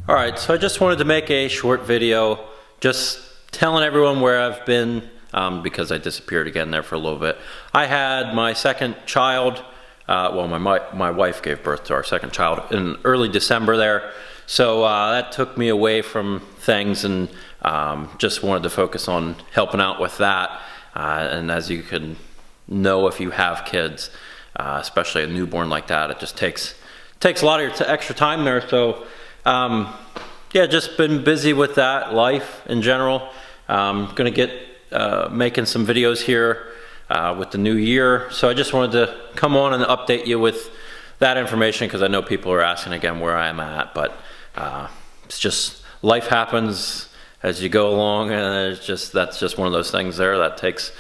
Alright, so I just wanted to make a short video just telling everyone where I've been because I disappeared again there for a little bit. I had my second child, well my wife gave birth to our second child in early December there. So that took me away from things and just wanted to focus on helping out with that. And as you can know if you have kids, especially a newborn like that, it just takes a lot of your extra time there. So yeah, just been busy with that, life in general. Gonna get making some videos here with the new year. So I just wanted to come on and update you with that information because I know people are asking again where I'm at, but it's just life happens as you go along, and that's just one of those things there that takes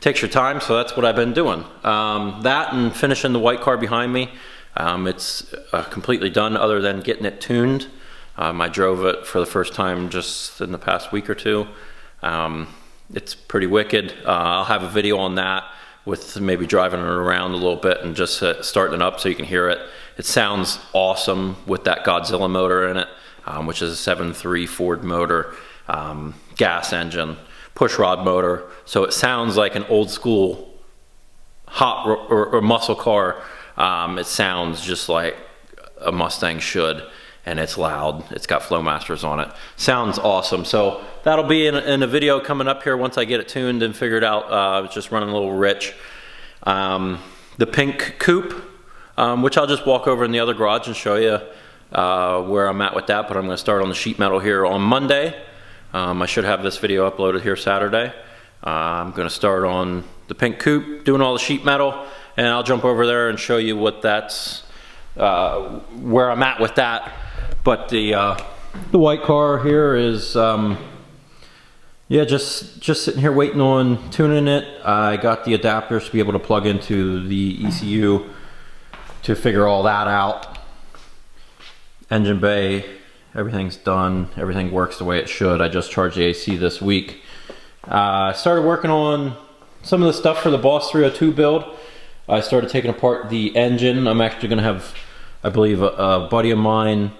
your time. So that's what I've been doing. That and finishing the white car behind me. It's completely done other than getting it tuned. I drove it for the first time just in the past week or two. It's pretty wicked. I'll have a video on that with maybe driving it around a little bit and just starting it up so you can hear it. It sounds awesome with that Godzilla motor in it, which is a 7.3 Ford motor, gas engine, push rod motor. So it sounds like an old school hot or muscle car. It sounds just like a Mustang should, and it's loud. It's got Flowmasters on it. Sounds awesome. So that'll be in a video coming up here once I get it tuned and figured out. It's just running a little rich. The pink coupe, which I'll just walk over in the other garage and show you where I'm at with that, but I'm going to start on the sheet metal here on Monday. I should have this video uploaded here Saturday. I'm going to start on the pink coupe, doing all the sheet metal, and I'll jump over there and show you what that's where I'm at with that. But the white car here is yeah, just sitting here waiting on tuning it. I got the adapters to be able to plug into the ECU to figure all that out. Engine bay, everything's done. Everything works the way it should. I just charged the AC this week. I started working on some of the stuff for the Boss 302 build. I started taking apart the engine. I'm actually going to have, I believe, a buddy of mine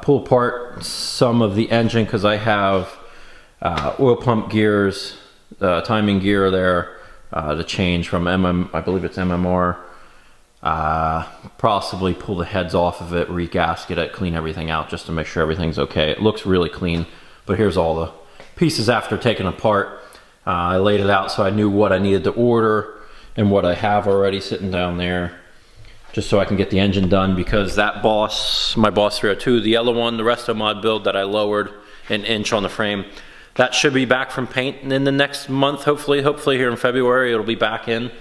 pull apart some of the engine because I have oil pump gears, timing gear there to change from I believe it's MMR. Possibly pull the heads off of it, re-gasket it, clean everything out just to make sure everything's okay. It looks really clean, but here's all the pieces after taking apart. I laid it out so I knew what I needed to order and what I have already sitting down there, just so I can get the engine done, because that my Boss 302, the yellow one, the Resto Mod build that I lowered an inch on the frame, that should be back from paint in the next month, hopefully here in February it'll be back in,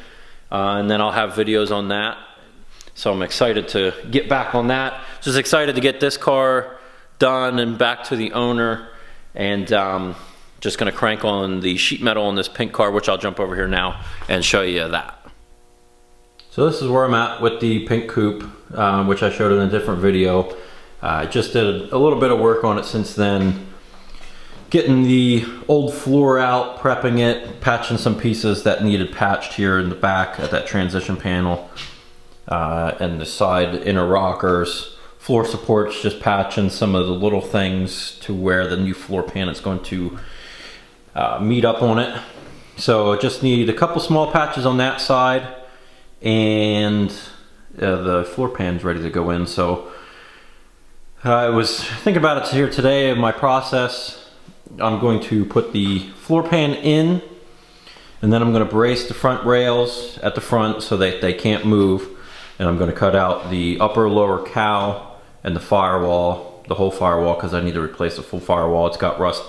and then I'll have videos on that. So I'm excited to get back on that. Just excited to get this car done and back to the owner, and just gonna crank on the sheet metal on this pink car, which I'll jump over here now and show you that. So this is where I'm at with the pink coupe, which I showed in a different video. I just did a little bit of work on it since then, getting the old floor out, prepping it, patching some pieces that needed patched here in the back at that transition panel, and the side inner rockers, floor supports, just patching some of the little things to where the new floor pan is going to meet up on it. So I just need a couple small patches on that side, and the floor pan's ready to go in. So I was thinking about it here today in my process. I'm going to put the floor pan in, and then I'm going to brace the front rails at the front so that they can't move, and I'm going to cut out the upper lower cowl and the firewall, the whole firewall, because I need to replace the full firewall. It's got rust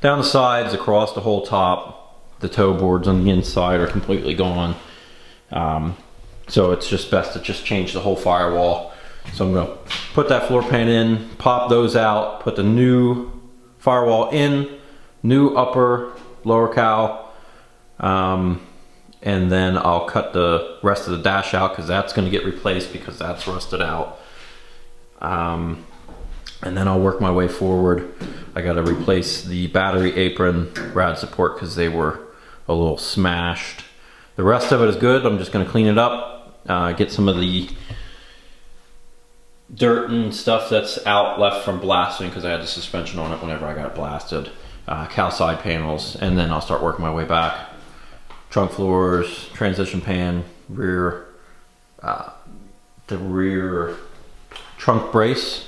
down the sides, across the whole top. The toe boards on the inside are completely gone. So it's just best to just change the whole firewall. So I'm gonna put that floor pan in, pop those out, put the new firewall in, new upper, lower cowl, and then I'll cut the rest of the dash out because that's gonna get replaced because that's rusted out. And then I'll work my way forward. I gotta replace the battery apron rad support because they were a little smashed. The rest of it is good. I'm just gonna clean it up, get some of the dirt and stuff that's out left from blasting, because I had the suspension on it whenever I got blasted. Cowl side panels, and then I'll start working my way back. Trunk floors, transition pan, rear, the rear trunk brace.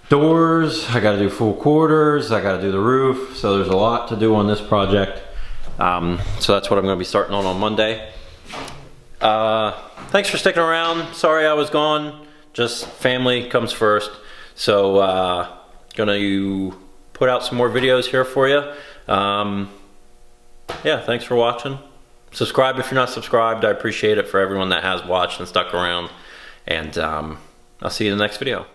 Doors, I gotta do full quarters, I gotta do the roof, so there's a lot to do on this project. So that's what I'm gonna be starting on Monday. Thanks for sticking around. Sorry I was gone, just family comes first. So gonna put out some more videos here for you. Yeah, thanks for watching. Subscribe if you're not subscribed. I appreciate it for everyone that has watched and stuck around. And I'll see you in the next video.